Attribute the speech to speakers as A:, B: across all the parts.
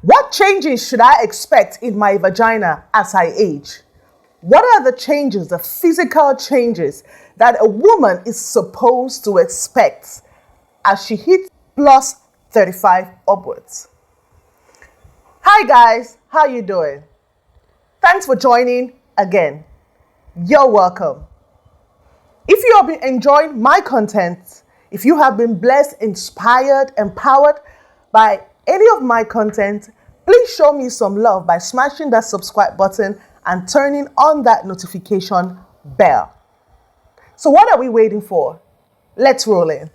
A: What changes should I expect in my vagina as I age? What are the changes, the physical changes that a woman is supposed to expect as she hits plus 35 upwards? Hi guys, how you doing? Thanks for joining again. You're welcome. If you have been enjoying my content, if you have been blessed, inspired, empowered by any of my content, please show me some love by smashing that subscribe button and turning on that notification bell. So what are we waiting for? Let's roll in.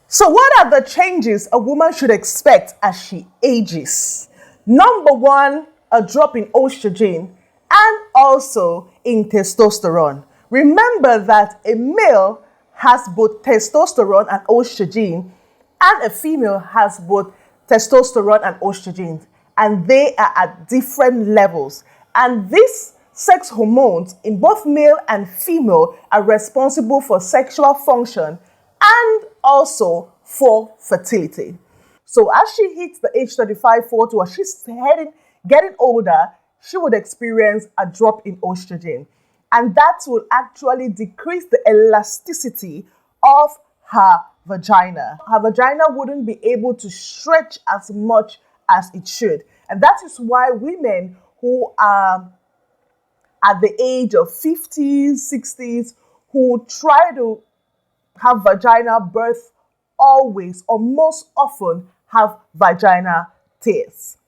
A: So what are the changes a woman should expect as she ages? Number one, a drop in estrogen and also in testosterone. Remember that a male has both testosterone and estrogen, and a female has both testosterone and estrogen, and they are at different levels. And these sex hormones in both male and female are responsible for sexual function and also for fertility. So as she hits the age 35, 40, or she's getting older, she would experience a drop in estrogen. And that will actually decrease the elasticity of her vagina. Her vagina wouldn't be able to stretch as much as it should. And that is why women who are at the age of 50s, 60s, who try to have vagina birth always or most often have vagina tears.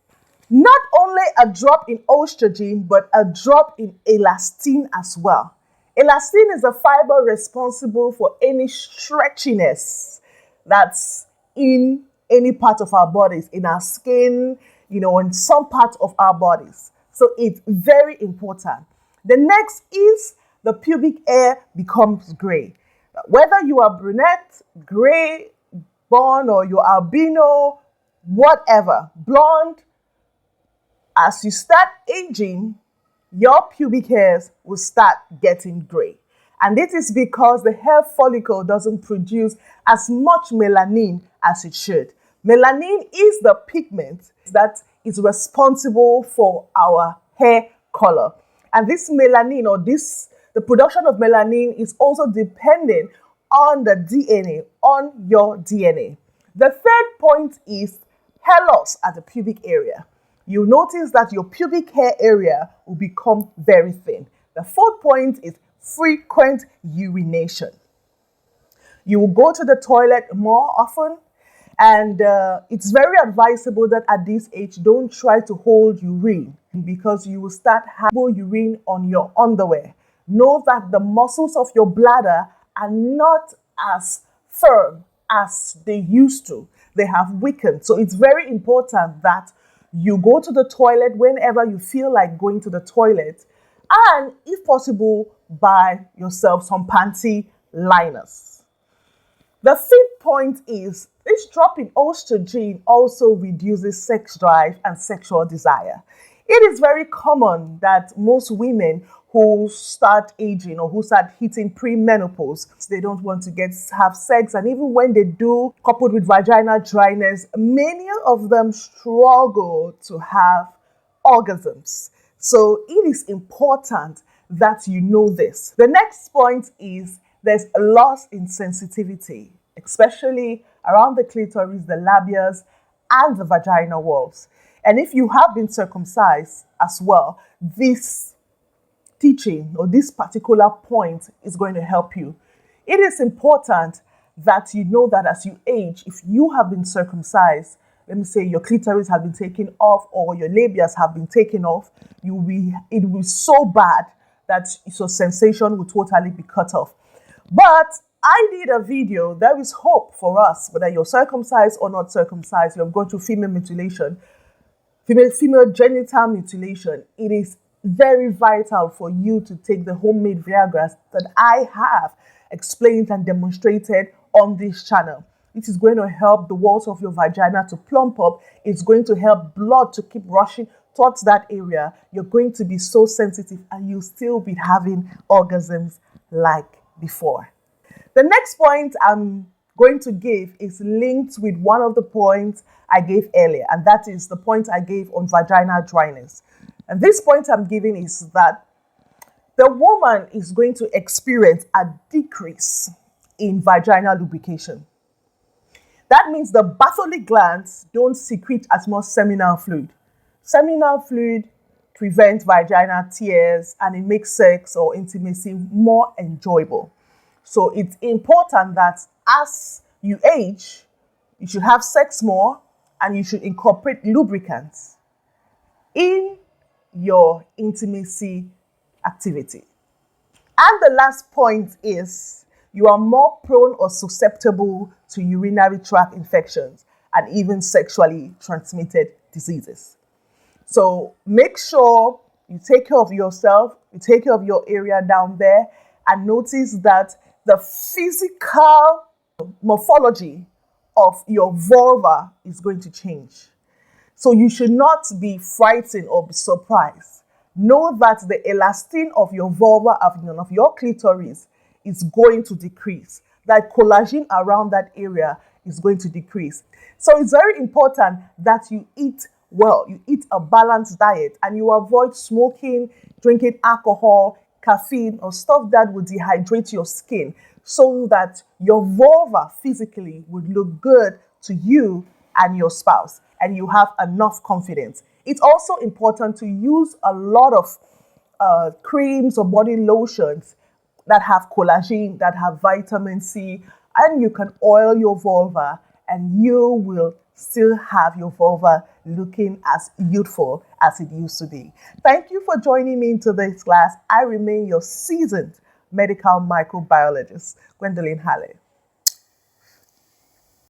A: Not only a drop in estrogen, but a drop in elastin as well. Elastin is a fiber responsible for any stretchiness that's in any part of our bodies, in our skin, in some parts of our bodies. So it's very important. The next is the pubic hair becomes gray. Whether you are brunette, gray, blonde, or you're albino, whatever, blonde, as you start aging, your pubic hairs will start getting gray. And this is because the hair follicle doesn't produce as much melanin as it should. Melanin is the pigment that is responsible for our hair color. And this melanin, the production of melanin, is also dependent on the DNA, on your DNA. The third point is hair loss at the pubic area. You'll notice that your pubic hair area will become very thin. The fourth point is frequent urination. You will go to the toilet more often, and it's very advisable that at this age, don't try to hold urine because you will start having urine on your underwear. Know that the muscles of your bladder are not as firm as they used to. They have weakened. So it's very important that you go to the toilet whenever you feel like going to the toilet, and if possible, buy yourself some panty liners. The fifth point is this drop in estrogen also reduces sex drive and sexual desire. It is very common that most women who start aging or who start hitting premenopause, they don't want to have sex. And even when they do, coupled with vaginal dryness, many of them struggle to have orgasms. So it is important that you know this. The next point is there's a loss in sensitivity, especially around the clitoris, the labias, and the vaginal walls. And if you have been circumcised as well, this teaching or this particular point is going to help you. It is important that you know that as you age, if you have been circumcised, let me say your clitoris has been taken off or your labias have been taken off, it will be so bad that your sensation will totally be cut off. But I did a video. There is hope for us, whether you're circumcised or not circumcised, you've gone through female mutilation, female genital mutilation. It is very vital for you to take the homemade Viagra that I have explained and demonstrated on this channel. It is going to help the walls of your vagina to plump up. It's going to help blood to keep rushing towards that area. You're going to be so sensitive and you'll still be having orgasms like before. The next point I'm going to give is linked with one of the points I gave earlier, and that is the point I gave on vaginal dryness. And this point I'm giving is that the woman is going to experience a decrease in vaginal lubrication. That means the Bartholin glands don't secrete as much seminal fluid. Seminal fluid prevents vaginal tears and it makes sex or intimacy more enjoyable. So it's important that as you age, you should have sex more and you should incorporate lubricants in your intimacy activity. And the last point is you are more prone or susceptible to urinary tract infections and even sexually transmitted diseases. So make sure you take care of yourself, you take care of your area down there, and notice that the physical morphology of your vulva is going to change. So you should not be frightened or be surprised. Know that the elastin of your vulva, of your clitoris, is going to decrease. That collagen around that area is going to decrease. So it's very important that you eat well, you eat a balanced diet, and you avoid smoking, drinking alcohol, caffeine, or stuff that would dehydrate your skin, so that your vulva physically would look good to you and your spouse, and you have enough confidence. It's also important to use a lot of creams or body lotions that have collagen, that have vitamin C, and you can oil your vulva and you will still have your vulva looking as youthful as it used to be. Thank you for joining me into this class. I remain your seasoned medical microbiologist, Gwendolyne Halle.